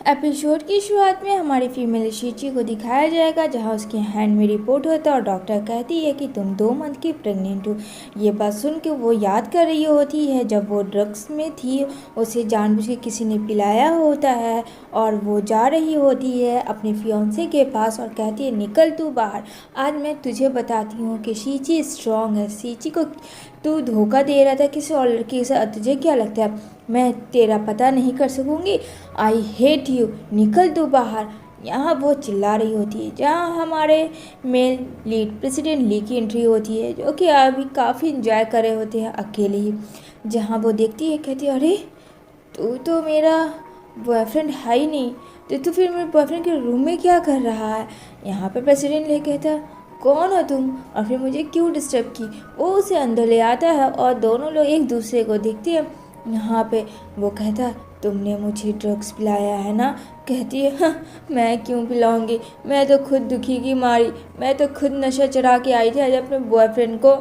Episode की शुरुआत में हमारी फीमेल शीची को दिखाया जाएगा, जहां उसके हैंड में रिपोर्ट होता है और डॉक्टर कहती है कि तुम 2 मंथ की प्रेग्नेंट हो। ये बात सुन के वो याद कर रही होती है जब वो ड्रग्स में थी, उसे जानबूझ के किसी ने पिलाया होता है और वो जा रही होती है अपने फियांसे के पास और कहती है निकल तू बाहर, आज मैं तुझे बताती हूँ कि शीची स्ट्रॉन्ग है। शीची को तू धोखा दे रहा था किसी और लड़की के साथ, तुझे क्या लगता है मैं तेरा पता नहीं कर सकूँगी? आई हेट यू, निकल तू बाहर। यहाँ वो चिल्ला रही होती है, जहाँ हमारे मेल लीड प्रेसिडेंट ली की एंट्री होती है, जो कि अभी काफ़ी इंजॉय कर रहे होते हैं अकेले ही। जहाँ वो देखती है, कहती है अरे तू तो मेरा बॉयफ्रेंड है ही नहीं, तो फिर मेरे बॉयफ्रेंड के रूम में क्या कर रहा है? यहाँ पे प्रेसिडेंट ले कहता कौन हो तुम और फिर मुझे क्यों डिस्टर्ब की। वो उसे अंदर ले आता है और दोनों लोग एक दूसरे को देखते हैं। यहाँ पे वो कहता तुमने मुझे ड्रग्स पिलाया है ना? कहती है हाँ, मैं क्यों पिलाऊंगी, मैं तो खुद दुखी की मारी, मैं तो खुद नशा चढ़ा के आई थी आज अपने बॉयफ्रेंड को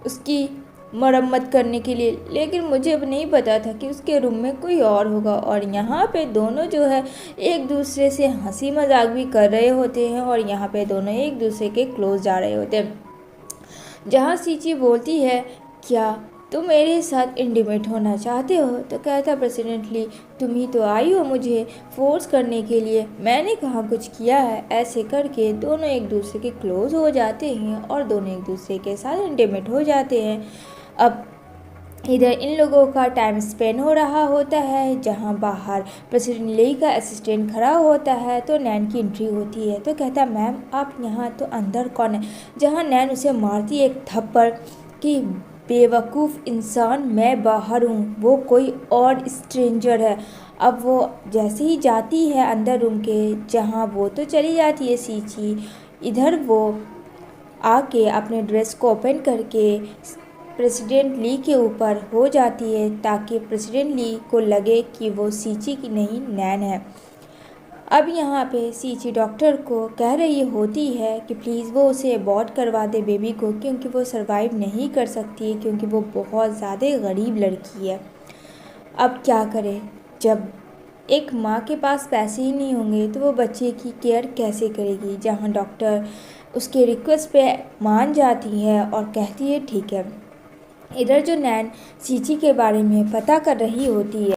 उसकी मरम्मत करने के लिए, लेकिन मुझे अब नहीं पता था कि उसके रूम में कोई और होगा। और यहाँ पे दोनों जो है एक दूसरे से हंसी मजाक भी कर रहे होते हैं और यहाँ पे दोनों एक दूसरे के क्लोज जा रहे होते हैं। जहाँ सीची बोलती है क्या तुम मेरे साथ इंटीमेट होना चाहते हो? तो कहता प्रेसिडेंटली तुम ही तो आई हो मुझे फोर्स करने के लिए, मैंने कहाँ कुछ किया है। ऐसे करके दोनों एक दूसरे के क्लोज हो जाते हैं और दोनों एक दूसरे के साथ इंटीमेट हो जाते हैं। अब इधर इन लोगों का टाइम स्पेंड हो रहा होता है, जहां बाहर प्रेसिडेंट ली का असिस्टेंट खड़ा होता है तो नैन की एंट्री होती है। तो कहता मैम आप यहाँ, तो अंदर कौन है? जहां नैन उसे मारती है एक थप्पड़ कि बेवकूफ़ इंसान, मैं बाहर हूँ, वो कोई और स्ट्रेंजर है। अब वो जैसे ही जाती है अंदर रूम के, जहाँ वो तो चली जाती है सीची, इधर वो आके अपने ड्रेस को ओपन करके प्रेसिडेंट ली के ऊपर हो जाती है ताकि प्रेसिडेंट ली को लगे कि वो सीची की नहीं नैन है। अब यहाँ पे सीची डॉक्टर को कह रही होती है कि प्लीज़ वो उसे अबॉर्ट करवा दे बेबी को, क्योंकि वो सरवाइव नहीं कर सकती है, क्योंकि वो बहुत ज़्यादा गरीब लड़की है। अब क्या करे, जब एक माँ के पास पैसे ही नहीं होंगे तो वो बच्चे की केयर कैसे करेगी? जहाँ डॉक्टर उसके रिक्वेस्ट पे मान जाती है और कहती है ठीक है। इधर जो नैन सीची के बारे में पता कर रही होती है,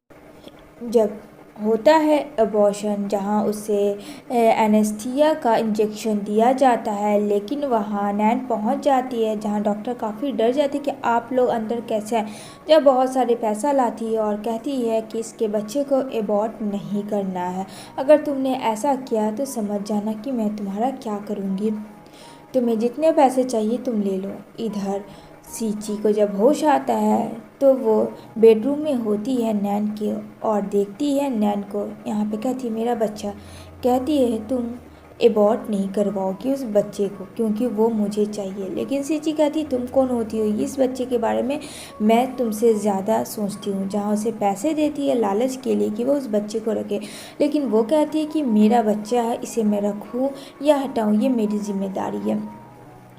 जब होता है अबॉर्शन, जहां उसे एनेस्थीसिया का इंजेक्शन दिया जाता है, लेकिन वहां नैन पहुंच जाती है जहां डॉक्टर काफ़ी डर जाती है कि आप लोग अंदर कैसे हैं। जब बहुत सारे पैसा लाती है और कहती है कि इसके बच्चे को एबॉर्ट नहीं करना है, अगर तुमने ऐसा किया तो समझ जाना कि मैं तुम्हारा क्या करूँगी, तुम्हें जितने पैसे चाहिए तुम ले लो। इधर सीची को जब होश आता है तो वो बेडरूम में होती है नैन के और देखती है नैन को। यहाँ पे कहती है मेरा बच्चा। कहती है तुम एबॉर्ट नहीं करवाओगी उस बच्चे को क्योंकि वो मुझे चाहिए। लेकिन सीची कहती तुम कौन होती हो, इस बच्चे के बारे में मैं तुमसे ज़्यादा सोचती हूँ। जहाँ उसे पैसे देती है लालच के लिए कि वो उस बच्चे को रखे, लेकिन वो कहती है कि मेरा बच्चा है, इसे मैं रखूँ या हटाऊँ ये मेरी जिम्मेदारी है।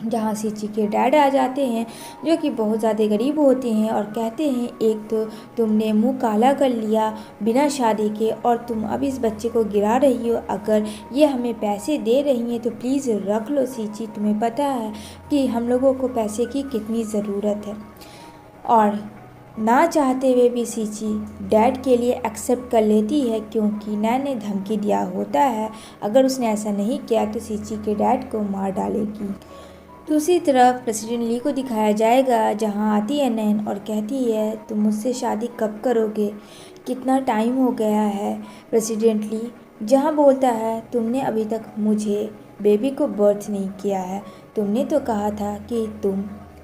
जहाँ सीची के डैड आ जाते हैं जो कि बहुत ज़्यादा गरीब होते हैं और कहते हैं एक तो तुमने मुंह काला कर लिया बिना शादी के और तुम अब इस बच्चे को गिरा रही हो, अगर ये हमें पैसे दे रही हैं तो प्लीज़ रख लो सीची, तुम्हें पता है कि हम लोगों को पैसे की कितनी ज़रूरत है। और ना चाहते हुए भी सीची डैड के लिए एक्सेप्ट कर लेती है क्योंकि नैन ने धमकी दिया होता है अगर उसने ऐसा नहीं किया तो सीची के डैड को मार डालेगी। दूसरी तरफ प्रेसिडेंट ली को दिखाया जाएगा जहां आती है नैन और कहती है तुम मुझसे शादी कब करोगे, कितना टाइम हो गया है? प्रेसिडेंट ली जहां बोलता है तुमने अभी तक मुझे बेबी को बर्थ नहीं किया है, तुमने तो कहा था कि तुम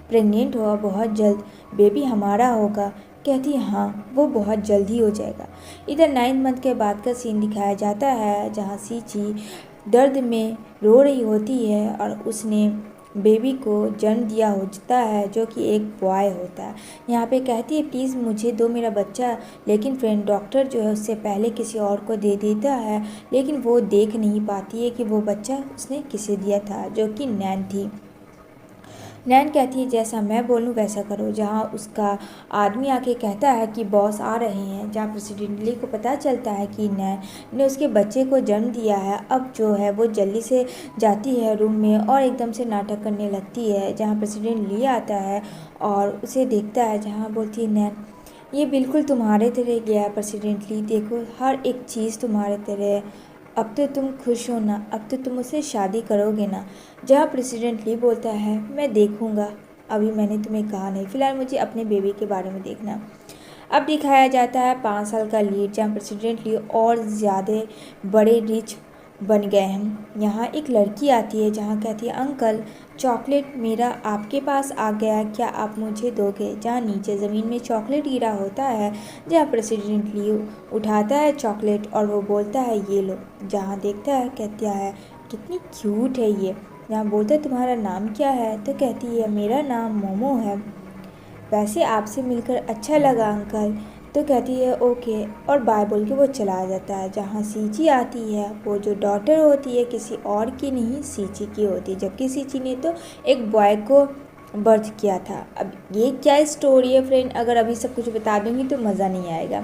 प्रेग्नेंट हो, बहुत जल्द बेबी हमारा होगा। कहती है हाँ वो बहुत जल्द ही हो जाएगा। इधर 9 मंथ के बाद का सीन दिखाया जाता है जहाँ सीची दर्द में रो रही होती है और उसने बेबी को जन्म दिया होता है जो कि एक बॉय होता है। यहाँ पे कहती है प्लीज़ मुझे दो मेरा बच्चा, लेकिन फ्रेंड डॉक्टर जो है उससे पहले किसी और को दे देता है, लेकिन वो देख नहीं पाती है कि वो बच्चा उसने किसे दिया था जो कि नैन थी। नैन कहती है जैसा मैं बोलूँ वैसा करो, जहाँ उसका आदमी आके कहता है कि बॉस आ रहे हैं। जहाँ प्रेसिडेंट ली को पता चलता है कि नैन ने उसके बच्चे को जन्म दिया है। अब जो है वो जल्दी से जाती है रूम में और एकदम से नाटक करने लगती है। जहाँ प्रेसिडेंट ली आता है और उसे देखता है, जहाँ बोलती है नैन ये बिल्कुल तुम्हारे तरह गया है प्रेसिडेंट ली, देखो हर एक चीज़ तुम्हारे तरह है। अब तो तुम खुश हो ना, अब तो तुम उससे शादी करोगे ना। जहाँ प्रेसिडेंट ली बोलता है मैं देखूँगा, अभी मैंने तुम्हें कहा नहीं, फिलहाल मुझे अपने बेबी के बारे में देखना। अब दिखाया जाता है 5 साल का लीड, जहाँ प्रेसिडेंट ली और ज़्यादा बड़े रिच बन गए हैं। यहाँ एक लड़की आती है, जहाँ कहती है अंकल चॉकलेट मेरा आपके पास आ गया, क्या आप मुझे दोगे। जहाँ नीचे ज़मीन में चॉकलेट गिरा होता है, जहाँ प्रेसिडेंट ली उठाता है चॉकलेट और वो बोलता है ये लो। जहाँ देखता है कहता है कितनी क्यूट है ये। जहाँ बोलता है तुम्हारा नाम क्या है, तो कहती है मेरा नाम मोमो है, वैसे आपसे मिलकर अच्छा लगा अंकल। तो कहती है ओके और बाय बोल के वो चला जाता है। जहाँ सीची आती है, वो जो डॉटर होती है किसी और की नहीं सीची की होती है, जबकि सीची ने तो एक बॉय को बर्थ किया था। अब ये क्या स्टोरी है फ्रेंड, अगर अभी सब कुछ बता दूंगी तो मज़ा नहीं आएगा।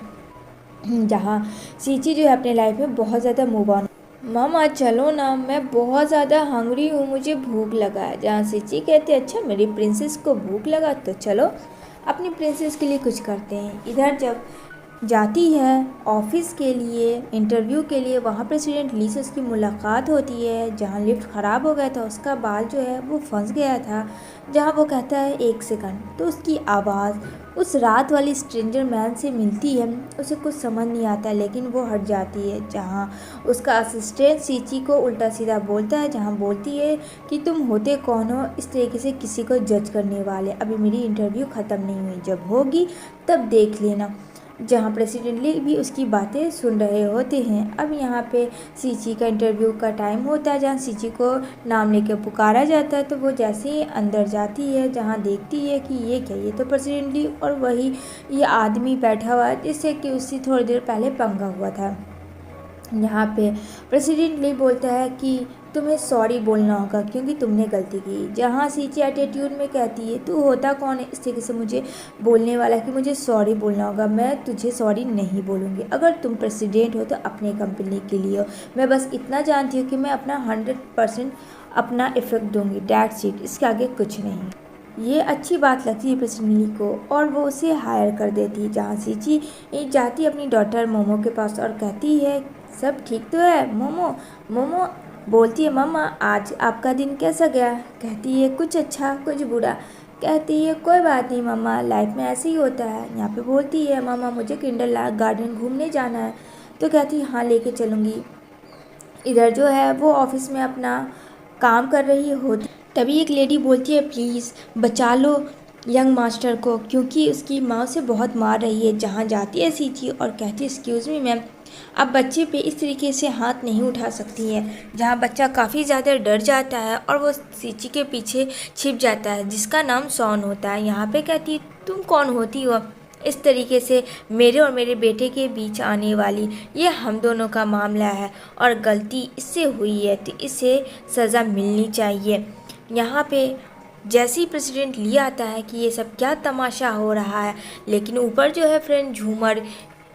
जहाँ सीची जो है अपने लाइफ में बहुत ज़्यादा मूव ऑन, मामा चलो ना मैं बहुत ज़्यादा हंग्री हूँ, मुझे भूख लगा है। जहाँ सीची कहते अच्छा मेरी प्रिंसेस को भूख लगा तो चलो अपनी प्रिंसेस के लिए कुछ करते हैं। इधर जब जाती है ऑफिस के लिए इंटरव्यू के लिए, वहाँ प्रेसिडेंट ली से उसकी मुलाकात होती है। जहाँ लिफ्ट ख़राब हो गया था, उसका बाल जो है वो फंस गया था। जहाँ वो कहता है 1 सेकंड, तो उसकी आवाज़ उस रात वाली स्ट्रेंजर मैन से मिलती है। उसे कुछ समझ नहीं आता लेकिन वो हट जाती है। जहाँ उसका असिस्टेंट सीची को उल्टा सीधा बोलता है, जहाँ बोलती है कि तुम होते कौन हो इस तरीके से किसी को जज करने वाले, अभी मेरी इंटरव्यू ख़त्म नहीं हुई, जब होगी तब देख लेना। जहाँ प्रेसिडेंट ली भी उसकी बातें सुन रहे होते हैं। अब यहाँ पे सीची का इंटरव्यू का टाइम होता है, जहाँ सीची को नाम लेके पुकारा जाता है। तो वो जैसे ही अंदर जाती है, जहाँ देखती है कि ये क्या, ये तो प्रेसिडेंट ली और वही ये आदमी बैठा हुआ है जिससे कि उससे थोड़ी देर पहले पंगा हुआ था। यहाँ पे प्रेसिडेंट ली बोलता है कि तुम्हें सॉरी बोलना होगा क्योंकि तुमने गलती की। जहाँ सीची एटीट्यूड में कहती है तू होता कौन है इस तरीके से मुझे बोलने वाला कि मुझे सॉरी बोलना होगा, मैं तुझे सॉरी नहीं बोलूँगी। अगर तुम प्रेसिडेंट हो तो अपने कंपनी के लिए हो, मैं बस इतना जानती हूँ कि मैं अपना 100% अपना इफेक्ट दूँगी, डैट्स इट, इसके आगे कुछ नहीं। ये अच्छी बात लगती है प्रेसिडेंट ली को और वो उसे हायर कर देती है। जहाँ सीची जाती है अपनी डॉटर मोमो के पास और कहती है सब ठीक तो है मोमो। मोमो बोलती है मम्मा आज आपका दिन कैसा गया। कहती है कुछ अच्छा कुछ बुरा। कहती है कोई बात नहीं मम्मा, लाइफ में ऐसे ही होता है। यहाँ पे बोलती है मामा मुझे किंडर गार्डन घूमने जाना है। तो कहती है हाँ लेके चलूँगी। इधर जो है वो ऑफिस में अपना काम कर रही होती, तभी एक लेडी बोलती है प्लीज़ बचा लो यंग मास्टर को क्योंकि उसकी माँ उसे बहुत मार रही है। जहाँ जाती है सीची और कहती है एक्सक्यूज़ मी मैम, आप बच्चे पे इस तरीके से हाथ नहीं उठा सकती है। जहाँ बच्चा काफ़ी ज़्यादा डर जाता है और वो सीची के पीछे छिप जाता है जिसका नाम सॉन होता है। यहाँ पे कहती है तुम कौन होती हो इस तरीके से मेरे और मेरे बेटे के बीच आने वाली, ये हम दोनों का मामला है और गलती इससे हुई है तो इसे सज़ा मिलनी चाहिए। यहाँ पे जैसे ही प्रेसिडेंट ली आता है कि ये सब क्या तमाशा हो रहा है, लेकिन ऊपर जो है फ्रेंड झूमर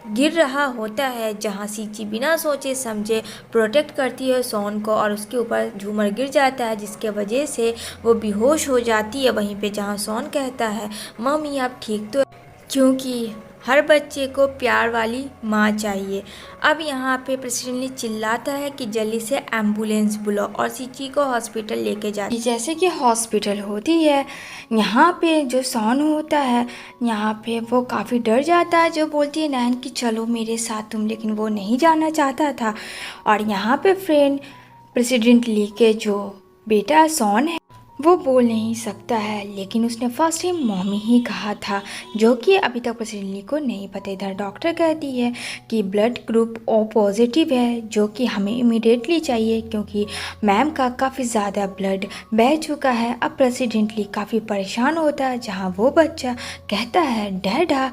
गिर रहा होता है। जहाँ सीची बिना सोचे समझे प्रोटेक्ट करती है सॉन को और उसके ऊपर झूमर गिर जाता है जिसके वजह से वो बेहोश हो जाती है वहीं पे। जहाँ सॉन कहता है मम्मी आप ठीक तो, क्योंकि हर बच्चे को प्यार वाली माँ चाहिए। अब यहाँ पे प्रेसिडेंट चिल्लाता है कि जल्दी से एम्बुलेंस बुलाओ और सीची को हॉस्पिटल लेके जाती है। जैसे कि हॉस्पिटल होती है, यहाँ पे जो सॉन होता है यहाँ पे वो काफ़ी डर जाता है। जो बोलती है नैन कि चलो मेरे साथ तुम, लेकिन वो नहीं जाना चाहता था। और यहाँ पे फ्रेंड प्रेसिडेंट ली के जो बेटा सॉन है वो बोल नहीं सकता है, लेकिन उसने फर्स्ट टाइम मॉमी ही कहा था जो कि अभी तक प्रेसिडेंट ली को नहीं पता। इधर डॉक्टर कहती है कि ब्लड ग्रुप ओ पॉजिटिव है जो कि हमें इमीडिएटली चाहिए क्योंकि मैम का काफ़ी ज़्यादा ब्लड बह चुका है। अब प्रेसिडेंट ली काफ़ी परेशान होता है। जहाँ वो बच्चा कहता है डैडा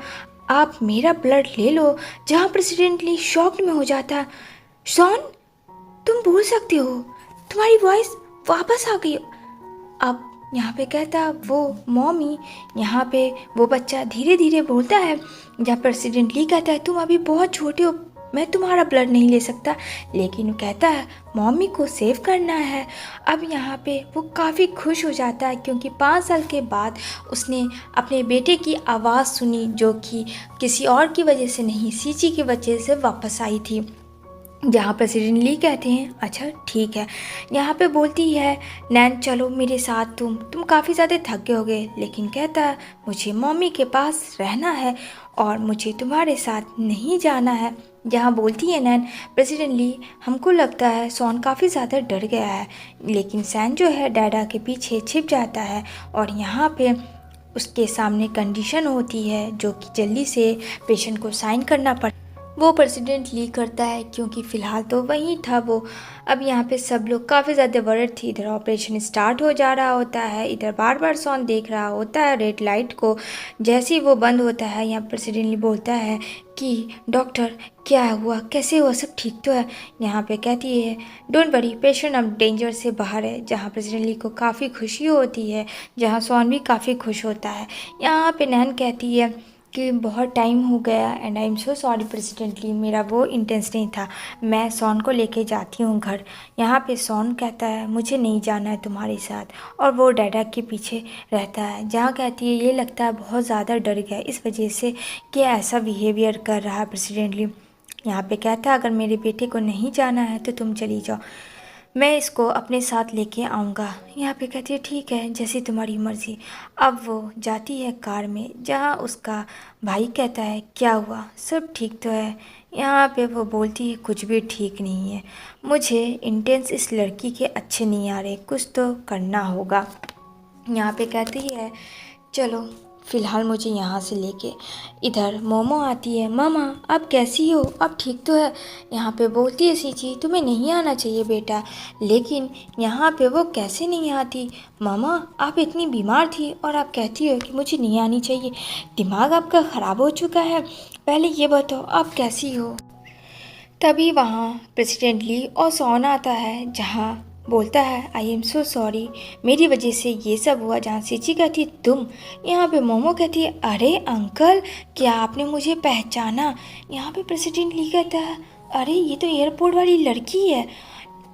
आप मेरा ब्लड ले लो। जहाँ प्रेसिडेंट ली शॉक्ड में हो जाता है, सॉन तुम बोल सकते हो, तुम्हारी वॉइस वापस आ गई। अब यहाँ पे कहता वो मॉमी। यहाँ पे वो बच्चा धीरे धीरे बोलता है, जहाँ प्रेसिडेंट ली कहता है तुम अभी बहुत छोटे हो, मैं तुम्हारा ब्लड नहीं ले सकता, लेकिन वो कहता है मॉमी को सेव करना है। अब यहाँ पे वो काफ़ी खुश हो जाता है क्योंकि 5 साल के बाद उसने अपने बेटे की आवाज़ सुनी, जो कि किसी और की वजह से नहीं, सीची की वजह से वापस आई थी। जहाँ प्रेसिडेंट ली कहते हैं अच्छा ठीक है। यहाँ पे बोलती है नैन चलो मेरे साथ, तुम काफ़ी ज़्यादा थक गए होगे, लेकिन कहता है मुझे मम्मी के पास रहना है और मुझे तुम्हारे साथ नहीं जाना है। जहाँ बोलती है नैन प्रेसिडेंट ली हमको लगता है सॉन काफ़ी ज़्यादा डर गया है, लेकिन सैन जो है डैडा के पीछे छिप जाता है और यहाँ पे उसके सामने कंडीशन होती है जो कि जल्दी से पेशेंट को साइन करना पड़ता है। वो प्रेसिडेंट ली करता है क्योंकि फ़िलहाल तो वहीं था वो। अब यहाँ पे सब लोग काफ़ी ज़्यादा वर्ried थी। इधर ऑपरेशन स्टार्ट हो जा रहा होता है, इधर बार बार सॉन देख रहा होता है रेड लाइट को। जैसे ही वो बंद होता है यहाँ प्रेसिडेंट ली बोलता है कि डॉक्टर क्या हुआ, कैसे हुआ, सब ठीक तो है। यहाँ पे कहती है डोंट वरी पेशेंट अब डेंजर से बाहर है। जहाँ प्रेसिडेंट ली को काफ़ी खुशी होती है, जहाँ सॉन भी काफ़ी खुश होता है। यहाँ पे नैन कहती है कि बहुत टाइम हो गया and I am so sorry president Lee, मेरा वो इंटेंस नहीं था, मैं सॉन को लेके जाती हूँ घर। यहाँ पे सॉन कहता है मुझे नहीं जाना है तुम्हारे साथ, और वो डैडा के पीछे रहता है। जहाँ कहती है ये लगता है बहुत ज़्यादा डर गया इस वजह से कि ऐसा बिहेवियर कर रहा है प्रेसिडेंटली। यहाँ पे कहता है अगर मेरे बेटे को नहीं जाना है तो तुम चली जाओ, मैं इसको अपने साथ लेके आऊँगा। यहाँ पे कहती है ठीक है जैसी तुम्हारी मर्ज़ी। अब वो जाती है कार में, जहाँ उसका भाई कहता है क्या हुआ, सब ठीक तो है। यहाँ पे वो बोलती है कुछ भी ठीक नहीं है, मुझे इंटेंस इस लड़की के अच्छे नहीं आ रहे, कुछ तो करना होगा। यहाँ पे कहती है चलो फ़िलहाल मुझे यहाँ से लेके। इधर मोमो आती है, मामा आप कैसी हो, अब ठीक तो है। यहाँ पे बोलती है सीची तुम्हें नहीं आना चाहिए बेटा, लेकिन यहाँ पे वो कैसे नहीं आती, मामा आप इतनी बीमार थी और आप कहती हो कि मुझे नहीं आनी चाहिए, दिमाग आपका ख़राब हो चुका है, पहले ये बताओ आप कैसी हो। तभी वहाँ प्रेसिडेंट ली और सॉन आता है, जहाँ बोलता है आई एम सो सॉरी मेरी वजह से ये सब हुआ। जहाँ सीची कहती तुम, यहाँ पे मोमो कहती है अरे अंकल क्या आपने मुझे पहचाना। यहाँ पे प्रेसिडेंट ली कहता है अरे ये तो एयरपोर्ट वाली लड़की है,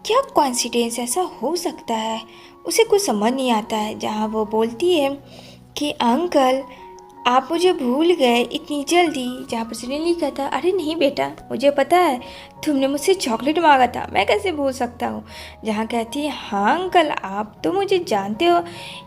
क्या कॉन्सिडेंस ऐसा हो सकता है, उसे कुछ समझ नहीं आता है। जहाँ वो बोलती है कि अंकल आप मुझे भूल गए इतनी जल्दी। जहाँ प्रेसिडेंट ली कहता है अरे नहीं बेटा मुझे पता है तुमने मुझसे चॉकलेट मांगा था, मैं कैसे भूल सकता हूँ। जहाँ कहती है हाँ अंकल आप तो मुझे जानते हो।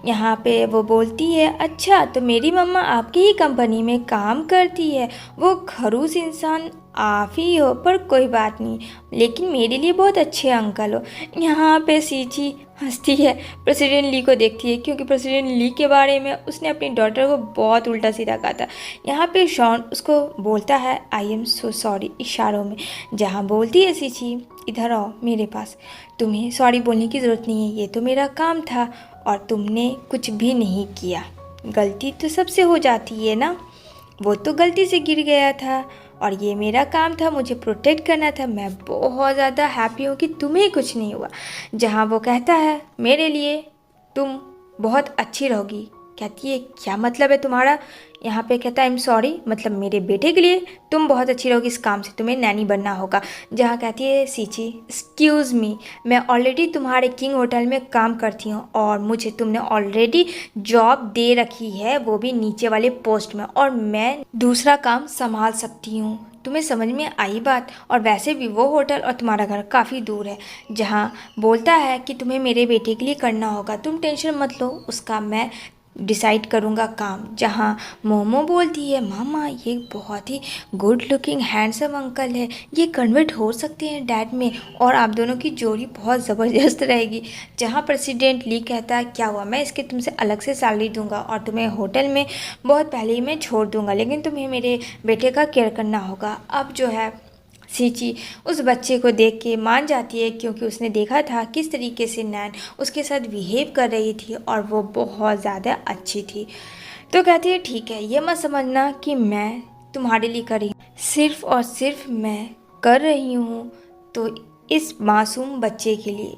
यहाँ पे वो बोलती है अच्छा तो मेरी मम्मा आपकी ही कंपनी में काम करती है, वो खड़ूस इंसान आप ही हो, पर कोई बात नहीं, लेकिन मेरे लिए बहुत अच्छे अंकल हो। यहाँ पे सीची हंसती है, प्रेसिडेंट ली को देखती है क्योंकि प्रेसिडेंट ली के बारे में उसने अपनी डॉटर को बहुत उल्टा सीधा कहा था। यहाँ पे शॉन उसको बोलता है आई एम सो सॉरी इशारों में। जहाँ बोलती है सीची इधर आओ मेरे पास, तुम्हें सॉरी बोलने की ज़रूरत नहीं है, ये तो मेरा काम था और तुमने कुछ भी नहीं किया, गलती तो सबसे हो जाती है ना, वो तो गलती से गिर गया था और ये मेरा काम था, मुझे प्रोटेक्ट करना था। मैं बहुत ज़्यादा हैप्पी हूँ कि तुम्हें कुछ नहीं हुआ। जहाँ वो कहता है मेरे लिए तुम बहुत अच्छी रहोगी। कहती है क्या मतलब है तुम्हारा। यहाँ पे कहता है आई एम सॉरी, मतलब मेरे बेटे के लिए तुम बहुत अच्छी रहोगी, इस काम से तुम्हें नैनी बनना होगा। जहाँ कहती है सीची एक्सक्यूज़ मी, मैं ऑलरेडी तुम्हारे किंग होटल में काम करती हूँ और मुझे तुमने ऑलरेडी जॉब दे रखी है, वो भी नीचे वाले पोस्ट में, और मैं दूसरा काम संभाल सकती हूँ। तुम्हें समझ में आई बात, और वैसे भी वो होटल और तुम्हारा घर काफ़ी दूर है। जहाँ बोलता है कि तुम्हें मेरे बेटे के लिए करना होगा, तुम टेंशन मत लो, उसका मैं डिसाइड करूँगा काम। जहाँ मोमो बोलती है मामा ये बहुत ही गुड लुकिंग हैंडसम अंकल है, ये कन्वर्ट हो सकते हैं डैड में और आप दोनों की जोड़ी बहुत ज़बरदस्त रहेगी। जहाँ प्रेसिडेंट ली कहता है क्या हुआ, मैं इसके तुमसे अलग से सैलरी दूंगा और तुम्हें होटल में बहुत पहले ही मैं छोड़ दूंगा, लेकिन तुम्हें मेरे बेटे का केयर करना होगा। अब जो है सीची उस बच्चे को देख के मान जाती है क्योंकि उसने देखा था किस तरीके से नैन उसके साथ बिहेव कर रही थी और वो बहुत ज़्यादा अच्छी थी। तो कहती है ठीक है, ये मत समझना कि मैं तुम्हारे लिए कर रही हूँ, सिर्फ़ और सिर्फ मैं कर रही हूँ तो इस मासूम बच्चे के लिए।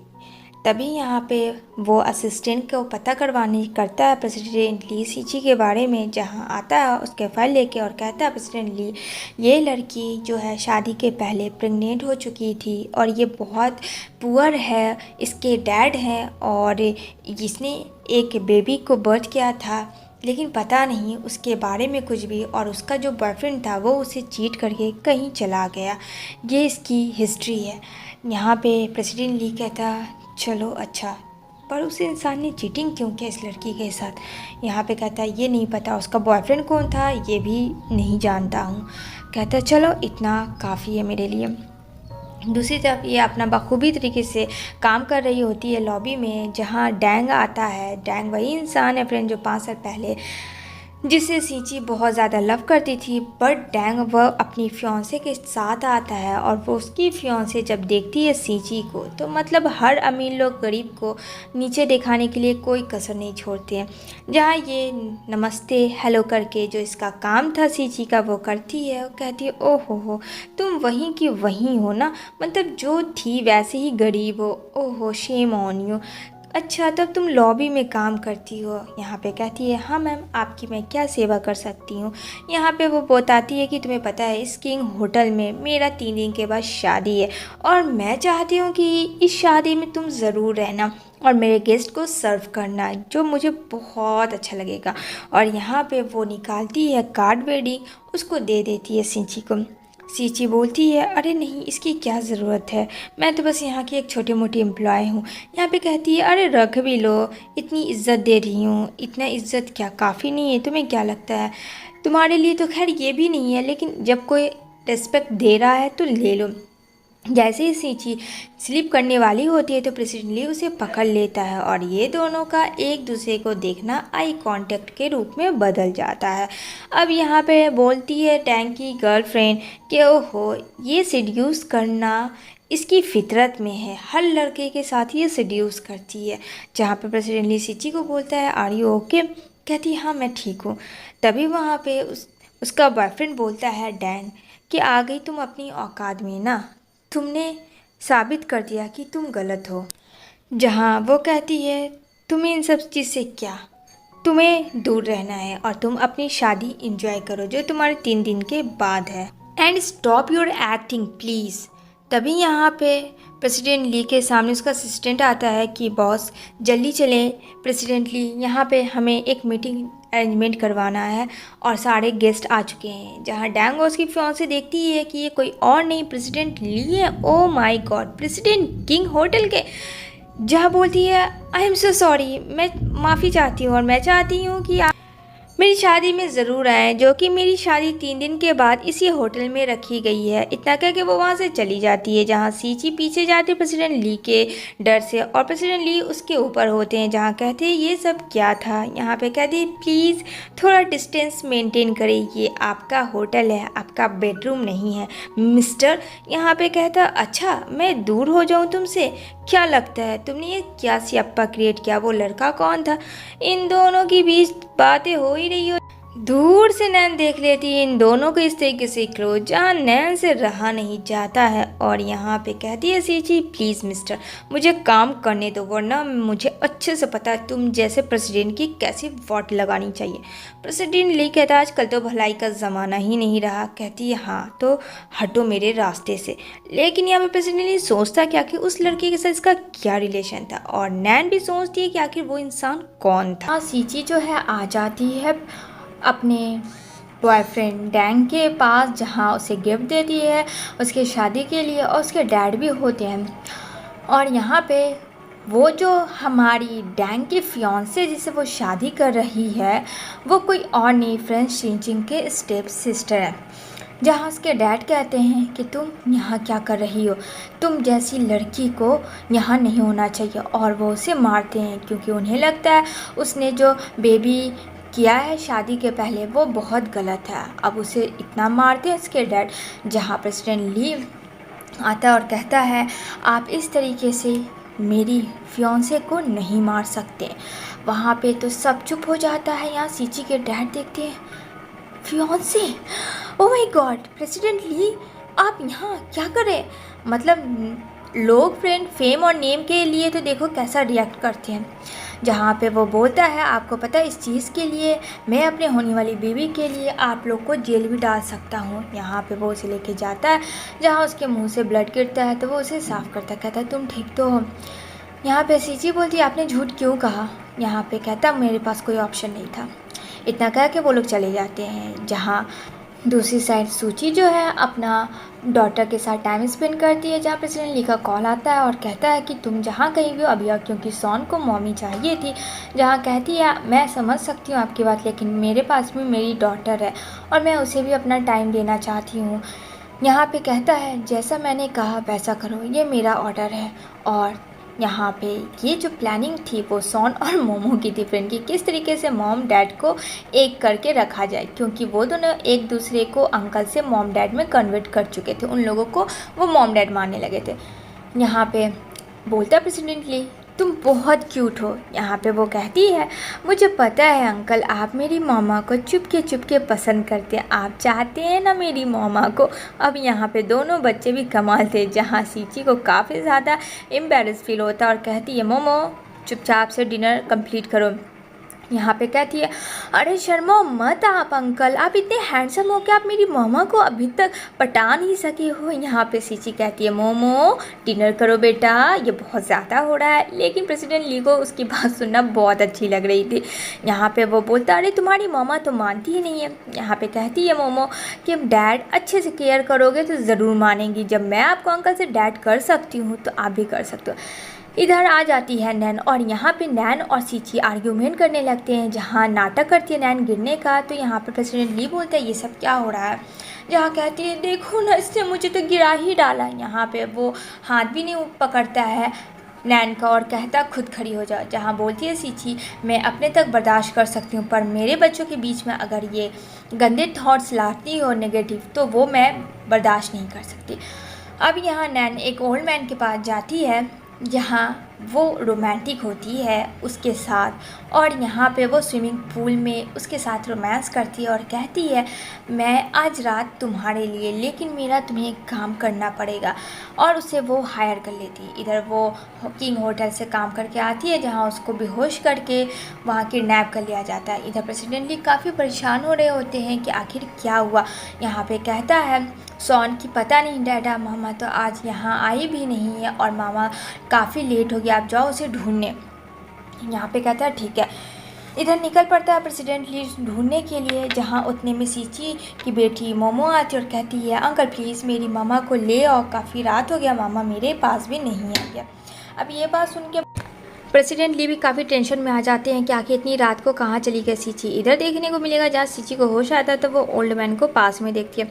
तभी यहाँ पे वो असिस्टेंट को पता करता है प्रेसिडेंट ली सीची के बारे में, जहाँ आता है उसके फाइल लेके और कहता है प्रेसिडेंट ली ये लड़की जो है शादी के पहले प्रेग्नेंट हो चुकी थी और ये बहुत पुअर है, इसके डैड हैं और इसने एक बेबी को बर्थ किया था, लेकिन पता नहीं उसके बारे में कुछ भी, और उसका जो बॉयफ्रेंड था वो उसे चीट करके कहीं चला गया। ये इसकी हिस्ट्री है। यहाँ पे प्रेसिडेंट ली कहता चलो अच्छा, पर उस इंसान ने चीटिंग क्यों किया इस लड़की के साथ। यहाँ पे कहता है ये नहीं पता उसका बॉयफ्रेंड कौन था, ये भी नहीं जानता हूँ। कहता चलो इतना काफ़ी है मेरे लिए। दूसरी तरफ ये अपना बखूबी तरीके से काम कर रही होती है लॉबी में, जहाँ डैंग आता है। डैंग वही इंसान है फ्रेंड जो 5 साल पहले जिसे सीची बहुत ज़्यादा लव करती थी, बट डैंग वह अपनी फियांसे के साथ आता है और वो उसकी फियांसे जब देखती है सीची को तो मतलब हर अमीर लोग गरीब को नीचे दिखाने के लिए कोई कसर नहीं छोड़ते हैं। जहाँ ये नमस्ते हेलो करके जो इसका काम था सीची का वो करती है, वो कहती है ओहो हो तुम वहीं की वहीं हो ना, मतलब जो थी वैसे ही गरीब हो, ओहो शेम ऑन यू, अच्छा तब तुम लॉबी में काम करती हो। यहाँ पे कहती है हाँ मैम आपकी मैं क्या सेवा कर सकती हूँ। यहाँ पे वो बताती है कि तुम्हें पता है इस किंग होटल में मेरा 3 दिन के बाद शादी है और मैं चाहती हूँ कि इस शादी में तुम ज़रूर रहना और मेरे गेस्ट को सर्व करना, जो मुझे बहुत अच्छा लगेगा। और यहाँ पे वो निकालती है कार्ड वेडिंग, उसको दे देती है सीची को। सीची बोलती है अरे नहीं इसकी क्या ज़रूरत है, मैं तो बस यहाँ की एक छोटी मोटी एम्प्लॉय हूँ। यहाँ पे कहती है अरे रख भी लो, इतनी इज्जत दे रही हूँ, इतना इज्जत क्या काफ़ी नहीं है, तुम्हें क्या लगता है, तुम्हारे लिए तो खैर ये भी नहीं है, लेकिन जब कोई रिस्पेक्ट दे रहा है तो ले लो। जैसे ही सीची स्लिप करने वाली होती है तो प्रेसिडेंट ली उसे पकड़ लेता है और ये दोनों का एक दूसरे को देखना आई कांटेक्ट के रूप में बदल जाता है। अब यहाँ पे बोलती है टैंक की गर्लफ्रेंड कि ओहो ये सिड्यूस करना इसकी फितरत में है, हर लड़के के साथ ये सिड्यूस करती है। जहाँ पे प्रेसिडेंट ली सीची को बोलता है आर यू ओके, कहती है हाँ मैं ठीक हूँ। तभी वहाँ पे उसका बॉयफ्रेंड बोलता है डैंग कि आ गई तुम अपनी औकात में ना, तुमने साबित कर दिया कि तुम गलत हो। जहाँ वो कहती है तुम्हें इन सब चीज़ से क्या, तुम्हें दूर रहना है और तुम अपनी शादी एंजॉय करो जो तुम्हारे 3 दिन के बाद है, and stop your acting please. तभी यहाँ पे प्रेसिडेंट ली के सामने उसका असिस्टेंट आता है कि बॉस जल्दी चलें, प्रेसिडेंट ली यहाँ पे हमें एक मीटिंग अरेंजमेंट करवाना है और सारे गेस्ट आ चुके हैं। जहाँ डैंग उसकी फियांसे देखती है कि ये कोई और नहीं प्रेसिडेंट ली है, oh my god president king hotel के। जहाँ बोलती है आई एम सो सॉरी, मैं माफ़ी चाहती हूँ और मैं चाहती हूँ कि मेरी शादी में ज़रूर आए, जो कि मेरी शादी 3 दिन के बाद इसी होटल में रखी गई है। इतना कह के वो वहाँ से चली जाती है। जहाँ सीची पीछे जाती है प्रेसिडेंट ली के डर से और प्रेसिडेंट ली उसके ऊपर होते हैं। जहाँ कहते हैं ये सब क्या था। यहाँ पे कहते हैं प्लीज़ थोड़ा डिस्टेंस मेंटेन करें, ये आपका होटल है, आपका बेडरूम नहीं है मिस्टर। यहाँ पे कहता अच्छा मैं दूर हो जाऊँ तुमसे, क्या लगता है तुमने ये क्या सियाप्पा क्रिएट किया, वो लड़का कौन था, इन दोनों के बीच बातें हो ही रही हो। दूर से नैन देख लेती है इन दोनों को इस तरीके से क्लोज, जहाँ नैन से रहा नहीं जाता है। और यहाँ पे कहती है सीची प्लीज़ मिस्टर मुझे काम करने दो, वरना मुझे अच्छे से पता है तुम जैसे प्रेसिडेंट की कैसी वोट लगानी चाहिए। प्रेसिडेंट ली कहता है आजकल तो भलाई का ज़माना ही नहीं रहा। कहती है हाँ तो हटो मेरे रास्ते से। लेकिन यहाँ पे प्रेसिडेंट ली सोचता क्या कि उस लड़के के साथ इसका क्या रिलेशन था, और नैन भी सोचती है कि आखिर वो इंसान कौन था। सीची जो है आ जाती है अपने बॉयफ्रेंड डैंग के पास, जहाँ उसे गिफ्ट देती है उसके शादी के लिए, और उसके डैड भी होते हैं। और यहाँ पे वो जो हमारी डैंग की फियांसे जिसे वो शादी कर रही है वो कोई और नहीं फ्रेंच सिंचिंग के स्टेप सिस्टर है। जहाँ उसके डैड कहते हैं कि तुम यहाँ क्या कर रही हो, तुम जैसी लड़की को यहाँ नहीं होना चाहिए, और वो उसे मारते हैं क्योंकि उन्हें लगता है उसने जो बेबी किया है शादी के पहले वो बहुत गलत है। अब उसे इतना मारते हैं उसके डैड। जहाँ प्रेसिडेंट ली आता है और कहता है आप इस तरीके से मेरी फियांसे को नहीं मार सकते। वहाँ पे तो सब चुप हो जाता है। यहाँ सीची के डैड देखते हैं fiance, oh my god president Lee आप यहाँ क्या करें, मतलब लोग फ्रेंड फेम और नेम के लिए तो देखो कैसा रिएक्ट करते हैं। जहाँ पे वो बोलता है आपको पता है इस चीज़ के लिए मैं अपने होने वाली बीवी के लिए आप लोग को जेल भी डाल सकता हूँ। यहाँ पे वो उसे लेके जाता है जहाँ उसके मुंह से ब्लड गिरता है तो वो उसे साफ़ करता है, कहता है तुम ठीक तो हो। यहाँ पे सीची बोलती है आपने झूठ क्यों कहा। यहाँ पे कहता मेरे पास कोई ऑप्शन नहीं था। इतना कह के वो लोग चले जाते हैं। जहाँ दूसरी साइड सूची जो है अपना डॉटर के साथ टाइम स्पेंड करती है, जहाँ प्रेसिडेंट ली का कॉल आता है और कहता है कि तुम जहाँ कहीं भी हो अभी आओ, क्योंकि सॉन को मॉमी चाहिए थी। जहाँ कहती है मैं समझ सकती हूँ आपकी बात, लेकिन मेरे पास भी मेरी डॉटर है और मैं उसे भी अपना टाइम देना चाहती हूँ। यहाँ पे कहता है जैसा मैंने कहा वैसा करो, ये मेरा ऑर्डर है। और यहाँ पे ये जो प्लानिंग थी वो सॉन और मोमो की थी फ्रेंड की, किस तरीके से मॉम डैड को एक करके रखा जाए, क्योंकि वो दोनों एक दूसरे को अंकल से मॉम डैड में कन्वर्ट कर चुके थे, उन लोगों को वो मॉम डैड मानने लगे थे। यहाँ पे बोलता प्रेसिडेंट ली तुम बहुत क्यूट हो। यहाँ पे वो कहती है मुझे पता है अंकल आप मेरी मामा को चुपके पसंद करते हैं, आप चाहते हैं ना मेरी मामा को। अब यहाँ पे दोनों बच्चे भी कमाल थे, जहाँ सीची को काफ़ी ज़्यादा एम्बेरस फील होता है और कहती है मोमो चुपचाप से डिनर कंप्लीट करो। यहाँ पे कहती है अरे शर्मा मत आप अंकल, आप इतने हैंडसम हो कि आप मेरी मामा को अभी तक पटा नहीं सके हो। यहाँ पे सीची कहती है मोमो डिनर करो बेटा, ये बहुत ज़्यादा हो रहा है। लेकिन प्रेसिडेंट ली को उसकी बात सुनना बहुत अच्छी लग रही थी। यहाँ पे वो बोलता अरे तुम्हारी मामा तो मानती ही नहीं है। यहाँ पे कहती है मोमो कि डैड अच्छे से केयर करोगे तो ज़रूर मानेंगी, जब मैं आपको अंकल से डैड कर सकती हूँ तो आप भी कर सकते हो। इधर आ जाती है नैन और यहाँ पे नैन और सीची आर्ग्यूमेंट करने लगते हैं, जहाँ नाटक करती है नैन गिरने का। तो यहाँ पे प्रेसिडेंट ली बोलता है ये सब क्या हो रहा है। जहाँ कहती है देखो ना इसने मुझे तो गिरा ही डाला। यहाँ पे वो हाथ भी नहीं पकड़ता है नैन का और कहता खुद खड़ी हो जाओ। जहाँ बोलती है सीची मैं अपने तक बर्दाश्त कर सकती हूँ, पर मेरे बच्चों के बीच में अगर ये गंदे थॉट्स लाती हो नेगेटिव तो वो मैं बर्दाश्त नहीं कर सकती। अब यहाँ नैन एक ओल्ड मैन के पास जाती है जहाँ वो रोमांटिक होती है उसके साथ, और यहाँ पे वो स्विमिंग पूल में उसके साथ रोमांस करती है और कहती है मैं आज रात तुम्हारे लिए, लेकिन मेरा तुम्हें एक काम करना पड़ेगा, और उसे वो हायर कर लेती है। इधर वो किंग होटल से काम करके आती है जहाँ उसको बेहोश करके वहाँ किडनैप कर लिया जाता है। इधर प्रेसिडेंट ली काफ़ी परेशान हो रहे होते हैं कि आखिर क्या हुआ। यहाँ पे कहता है सॉन की पता नहीं डैडा मामा तो आज यहाँ आई भी नहीं है और मामा काफ़ी लेट हो गया, आप जाओ उसे ढूंढने। यहाँ पे कहता है ठीक है। इधर निकल पड़ता है प्रेसिडेंट ली ढूंढने के लिए, जहाँ उतने में सीची की बेटी मोमो आती और कहती है अंकल प्लीज़ मेरी मामा को ले आओ, काफ़ी रात हो गया, मामा मेरे पास भी नहीं आ गया। अब ये बात सुन के प्रेसिडेंट ली भी काफ़ी टेंशन में आ जाते हैं कि आखिर इतनी रात को कहाँ चली गई सीची। इधर देखने को मिलेगा जहाँ सीची को होश आता है तो वो ओल्ड मैन को पास में देखती है।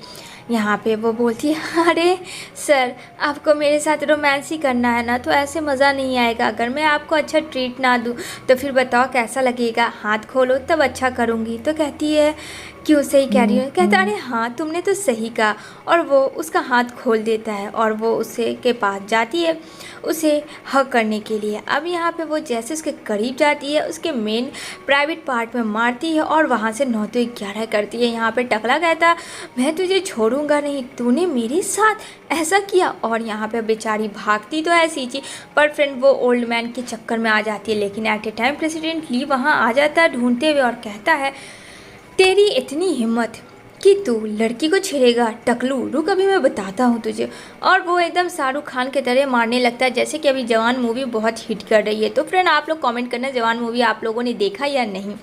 यहाँ पे वो बोलती है अरे सर आपको मेरे साथ रोमांस ही करना है ना, तो ऐसे मज़ा नहीं आएगा। अगर मैं आपको अच्छा ट्रीट ना दूँ तो फिर बताओ कैसा लगेगा, हाथ खोलो तब अच्छा करूँगी। तो कहती है क्यों सही कह रही है। कहता अरे हाँ तुमने तो सही कहा, और वो उसका हाथ खोल देता है और वो उसे के पास जाती है उसे हग करने के लिए। अब यहाँ पे वो जैसे उसके करीब जाती है उसके मेन प्राइवेट पार्ट में मारती है और वहाँ से 9 तो 11 करती है। यहाँ पे टकला कहता मैं तुझे छोड़ूंगा नहीं, तूने मेरे साथ ऐसा किया। और यहाँ पे बेचारी भागती तो है सीची, पर फ्रेंड वो ओल्ड मैन के चक्कर में आ जाती है। लेकिन एट ए टाइम प्रेसिडेंट ली वहाँ आ जाता है ढूंढते हुए और कहता है तेरी इतनी हिम्मत कि तू लड़की को छेड़ेगा, टकलू रुक अभी मैं बताता हूँ तुझे। और वो एकदम शाहरुख खान के तरह मारने लगता है, जैसे कि अभी जवान मूवी बहुत हिट कर रही है। तो फ्रेंड आप लोग कमेंट करना जवान मूवी आप लोगों ने देखा या नहीं।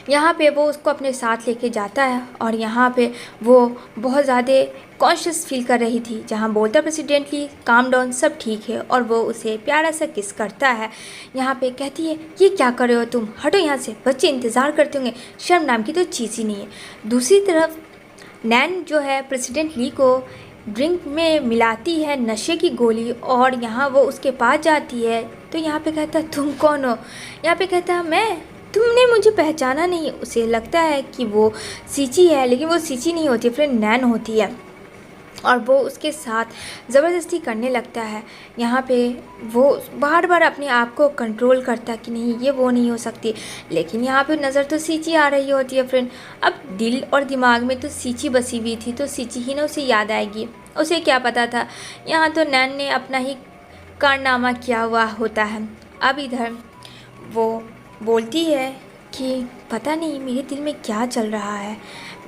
यहाँ पे वो उसको अपने साथ लेके जाता है और यहाँ पे वो बहुत ज़्यादा कॉन्शियस फील कर रही थी, जहाँ बोलता प्रेसिडेंटली काम डाउन सब ठीक है, और वो उसे प्यारा सा किस करता है। यहाँ पे कहती है ये क्या कर रहे हो तुम, हटो यहाँ से, बच्चे इंतज़ार करते होंगे, शर्म नाम की तो चीज़ ही नहीं है। दूसरी तरफ नैन जो है प्रेसिडेंट ली को ड्रिंक में मिलाती है नशे की गोली, और यहाँ वो उसके पास जाती है। तो यहाँ पे कहता तुम कौन हो। यहाँ पे कहता मैं, तुमने मुझे पहचाना नहीं। उसे लगता है कि वो सीची है, लेकिन वो सीची नहीं होती फ्रेंड, नैन होती है। और वो उसके साथ ज़बरदस्ती करने लगता है। यहाँ पे वो बार बार अपने आप को कंट्रोल करता है कि नहीं ये वो नहीं हो सकती, लेकिन यहाँ पे नज़र तो सींची आ रही होती है फ्रेंड। अब दिल और दिमाग में तो सींची बसी हुई थी, तो सींची ही ना उसे याद आएगी। उसे क्या पता था, यहाँ तो नैन ने अपना ही कारनामा किया हुआ होता है। अब इधर वो बोलती है कि पता नहीं मेरे दिल में क्या चल रहा है,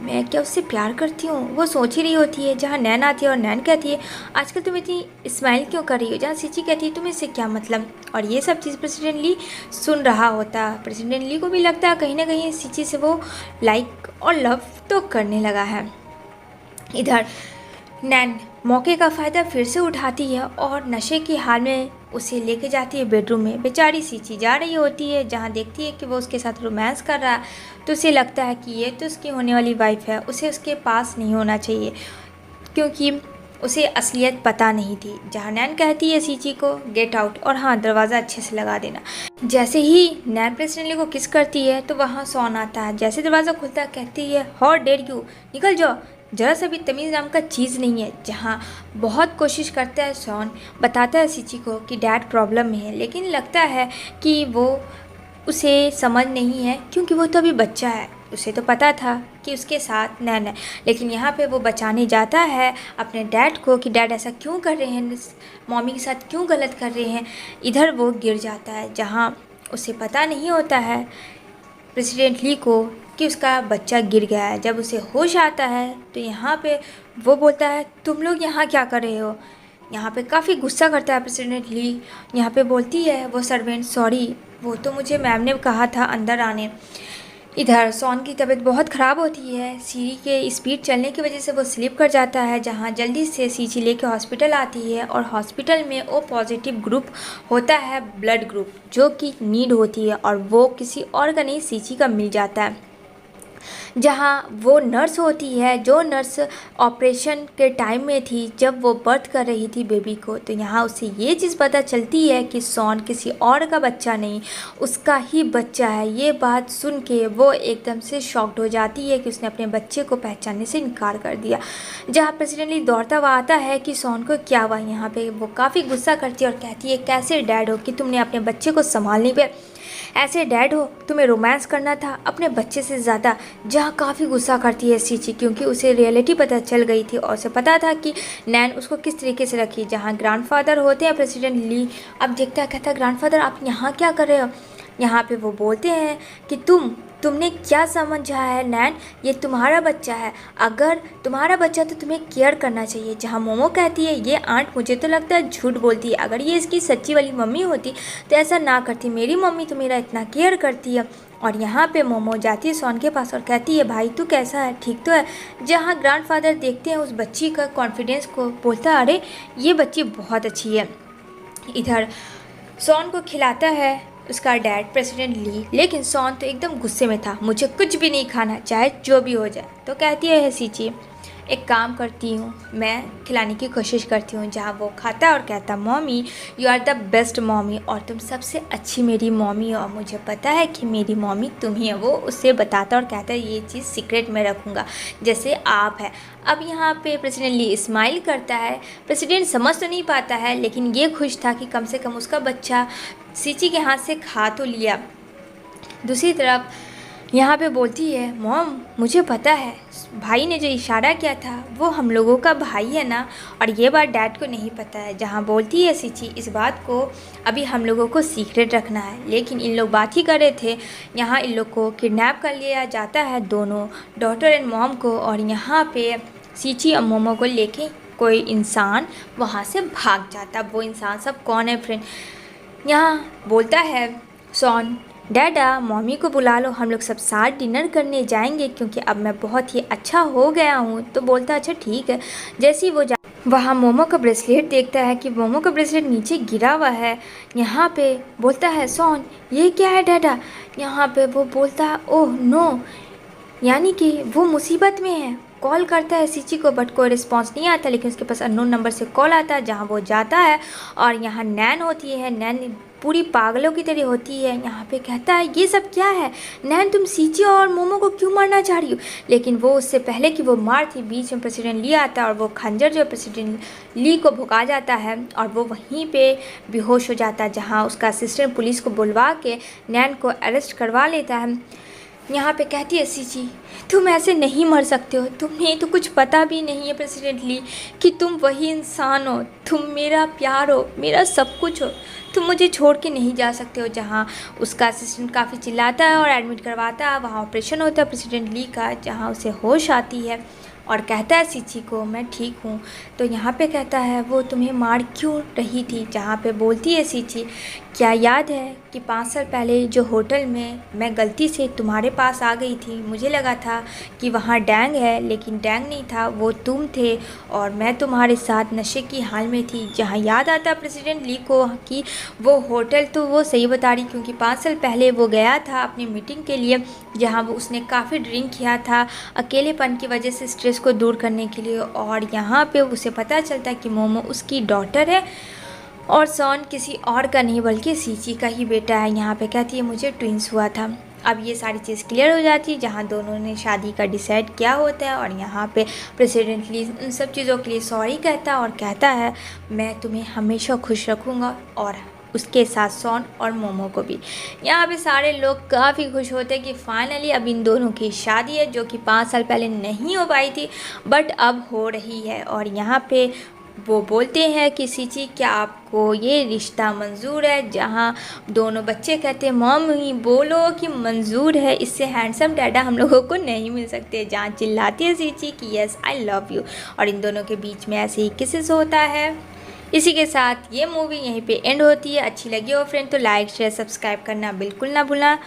मैं क्या उससे प्यार करती हूँ। वो सोच ही रही होती है, जहाँ नैन आती है और नैन कहती है आजकल तुम इतनी स्माइल क्यों कर रही हो, जहाँ सीची कहती है तुम्हें इससे क्या मतलब। और ये सब चीज़ प्रेसिडेंट ली सुन रहा होता है। प्रेसिडेंट ली को भी लगता है कहीं ना कहीं सीची से वो लाइक और लव तो करने लगा है। इधर नैन मौके का फ़ायदा फिर से उठाती है और नशे की हाल में उसे लेके जाती है बेडरूम में। बेचारी सीची जा रही होती है, जहाँ देखती है कि वो उसके साथ रोमांस कर रहा है, तो उसे लगता है कि ये तो उसकी होने वाली वाइफ है, उसे उसके पास नहीं होना चाहिए, क्योंकि उसे असलियत पता नहीं थी। जहाँ नैन कहती है सीची को गेट आउट, और हाँ दरवाज़ा अच्छे से लगा देना। जैसे ही नैन प्रेसिडेंटली को किस करती है तो वहाँ सॉन आता है। जैसे दरवाज़ा खुलता है कहती है हाउ डेयर यू, निकल जाओ, ज़रा सा भी तमीज़ नाम का चीज़ नहीं है। जहाँ बहुत कोशिश करता है सॉन, बताता है सीची को कि डैड प्रॉब्लम में है, लेकिन लगता है कि वो उसे समझ नहीं है, क्योंकि वो तो अभी बच्चा है। उसे तो पता था कि उसके साथ नैन है, लेकिन यहाँ पे वो बचाने जाता है अपने डैड को कि डैड ऐसा क्यों कर रहे हैं, मम्मी के साथ क्यों गलत कर रहे हैं। इधर वो गिर जाता है, जहाँ उसे पता नहीं होता है प्रेसिडेंट ली को कि उसका बच्चा गिर गया है। जब उसे होश आता है तो यहाँ पे वो बोलता है तुम लोग यहाँ क्या कर रहे हो। यहाँ पे काफ़ी गुस्सा करता है प्रेसिडेंट ली। यहाँ पे बोलती है वो सर्वेंट सॉरी, वो तो मुझे मैम ने कहा था अंदर आने। इधर सॉन की तबीयत बहुत ख़राब होती है, सीढ़ी के स्पीड चलने की वजह से वो स्लिप कर जाता है। जहाँ जल्दी से सीची लेके हॉस्पिटल आती है, और हॉस्पिटल में ओ पॉजिटिव ग्रुप होता है, ब्लड ग्रुप जो कि नीड होती है, और वो किसी और का नहीं सीची का मिल जाता है। जहाँ वो नर्स होती है, जो नर्स ऑपरेशन के टाइम में थी जब वो बर्थ कर रही थी बेबी को, तो यहाँ उसे ये चीज़ पता चलती है कि सॉन किसी और का बच्चा नहीं, उसका ही बच्चा है। ये बात सुन के वो एकदम से शॉक्ड हो जाती है कि उसने अपने बच्चे को पहचानने से इनकार कर दिया। जहाँ प्रेसिडेंटली दौड़ता हुआ आता है कि सॉन को क्या हुआ। यहाँ पे वो काफ़ी गुस्सा करती है और कहती है कैसे डैड हो कि तुमने अपने बच्चे को संभाल नहीं पाया, ऐसे डैड हो तुम्हें रोमांस करना था अपने बच्चे से ज़्यादा। जहाँ काफ़ी गुस्सा करती है सीची, क्योंकि उसे रियलिटी पता चल गई थी और उसे पता था कि नैन उसको किस तरीके से रखी। जहाँ ग्रैंडफादर होते हैं प्रेसिडेंट ली, अब देखता है कहता है ग्रैंडफादर आप यहाँ क्या कर रहे हो। यहाँ पे वो बोलते हैं कि तुमने क्या समझा है नैन, ये तुम्हारा बच्चा है, अगर तुम्हारा बच्चा तो तुम्हें केयर करना चाहिए। जहाँ मोमो कहती है ये आंट मुझे तो लगता है झूठ बोलती है, अगर ये इसकी सच्ची वाली मम्मी होती तो ऐसा ना करती, मेरी मम्मी तो मेरा इतना केयर करती है। और यहाँ पे मोमो जाती है सॉन के पास और कहती है भाई तू कैसा है, ठीक तो है। जहाँ ग्रैंडफादर देखते हैं उस बच्ची का कॉन्फिडेंस को, बोलता है अरे ये बच्ची बहुत अच्छी है। इधर सॉन को खिलाता है उसका डैड प्रेसिडेंट ली, लेकिन सॉन तो एकदम गुस्से में था, मुझे कुछ भी नहीं खाना चाहे जो भी हो जाए। तो कहती है सीची एक काम करती हूँ, मैं खिलाने की कोशिश करती हूँ। जहाँ वो खाता है और कहता mommy you are the best mommy, और तुम सबसे अच्छी मेरी मॉमी हो, और मुझे पता है कि मेरी मॉमी तुम ही है। वो उससे बताता और कहता है ये चीज़ सीक्रेट में रखूँगा जैसे आप है। अब यहाँ पे प्रेसिडेंट ली स्माइल करता है। प्रेसिडेंट समझ तो नहीं पाता है, लेकिन ये खुश था कि कम से कम उसका बच्चा सीची के हाथ से खा तो लिया। दूसरी तरफ यहाँ पे बोलती है मॉम मुझे पता है भाई ने जो इशारा किया था वो हम लोगों का भाई है ना, और ये बात डैड को नहीं पता है। जहाँ बोलती है सीची इस बात को अभी हम लोगों को सीक्रेट रखना है, लेकिन इन लोग बात ही कर रहे थे। यहाँ इन लोग को किडनैप कर लिया जाता है, दोनों डॉटर एंड मॉम को, और यहाँ पे सीची और मोमो को लेके कोई इंसान वहाँ से भाग जाता। वो इंसान सब कौन है फ्रेंड। यहाँ बोलता है सॉन डैडा मम्मी को बुला लो, हम लोग सब साथ डिनर करने जाएंगे क्योंकि अब मैं बहुत ही अच्छा हो गया हूँ। तो बोलता अच्छा ठीक है। जैसे ही वो वहाँ मोमो का ब्रेसलेट देखता है कि मोमो का ब्रेसलेट नीचे गिरा हुआ है। यहाँ पे बोलता है सॉन ये क्या है डैडा। यहाँ पे वो बोलता है ओह नो, यानी कि वो मुसीबत में है। कॉल करता है सीची को बट कोई रिस्पांस नहीं आता, लेकिन उसके पास अननोन नंबर से कॉल आता है। जहाँ वो जाता है और यहाँ नैन होती है। नैन पूरी पागलों की तरह होती है। यहाँ पे कहता है ये सब क्या है नैन, तुम सीची और मोमो को क्यों मारना चाह रही हो। लेकिन वो उससे पहले कि वो मारती बीच में प्रेसिडेंट ली आता है और वो खंजर जो प्रेसिडेंट ली को भुका जाता है और वो वहीं पे बेहोश हो जाता है, जहाँ उसका असिस्टेंट पुलिस को बुलवा के नैन को अरेस्ट करवा लेता है। यहाँ पे कहती है सीची तुम ऐसे नहीं मर सकते हो, तुम्हें तो कुछ पता भी नहीं है प्रेसिडेंट ली कि तुम वही इंसान हो, तुम मेरा प्यार हो, मेरा सब कुछ हो, तुम मुझे छोड़ के नहीं जा सकते हो। जहाँ उसका असिस्टेंट काफ़ी चिल्लाता है और एडमिट करवाता है। वहाँ ऑपरेशन होता है प्रेसिडेंट ली का, जहाँ उसे होश आती है और कहता है सीची को मैं ठीक हूँ। तो यहाँ पे कहता है वो तुम्हें मार क्यों रही थी। जहाँ पे बोलती है सीची क्या याद है कि 5 साल पहले जो होटल में मैं गलती से तुम्हारे पास आ गई थी, मुझे लगा था कि वहाँ डैंग है, लेकिन डैंग नहीं था, वो तुम थे और मैं तुम्हारे साथ नशे की हाल में थी। जहाँ याद आता प्रेसिडेंट ली को कि वो होटल तो वो सही बता रही, क्योंकि 5 साल पहले वो गया था अपनी मीटिंग के लिए, जहाँ वो उसने काफ़ी ड्रिंक किया था अकेलेपन की वजह से, स्ट्रेस को दूर करने के लिए। और यहाँ पे उसे पता चलता है कि मोमो उसकी डॉटर है और सॉन किसी और का नहीं बल्कि सीची का ही बेटा है। यहाँ पे कहती है मुझे ट्विंस हुआ था। अब ये सारी चीज़ क्लियर हो जाती है, जहाँ दोनों ने शादी का डिसाइड किया होता है। और यहाँ पे प्रेसिडेंट ली उन सब चीज़ों के लिए सॉरी कहता है और कहता है मैं तुम्हें हमेशा खुश रखूँगा, और उसके साथ सॉन और मोमो को भी। यहाँ पे सारे लोग काफ़ी खुश होते हैं कि फाइनली अब इन दोनों की शादी है, जो कि 5 साल पहले नहीं हो पाई थी बट अब हो रही है। और यहाँ पे वो बोलते हैं कि सीची क्या आपको ये रिश्ता मंजूर है। जहाँ दोनों बच्चे कहते हैं मम्मी बोलो कि मंजूर है, इससे हैंडसम डैडा हम लोगों को नहीं मिल सकते। जहाँ चिल्लाती है सीची कि यस आई लव यू, और इन दोनों के बीच में ऐसे ही किसेस होता है। इसी के साथ ये मूवी यहीं पे एंड होती है। अच्छी लगी हो फ्रेंड तो लाइक शेयर सब्सक्राइब करना बिल्कुल ना भूलना।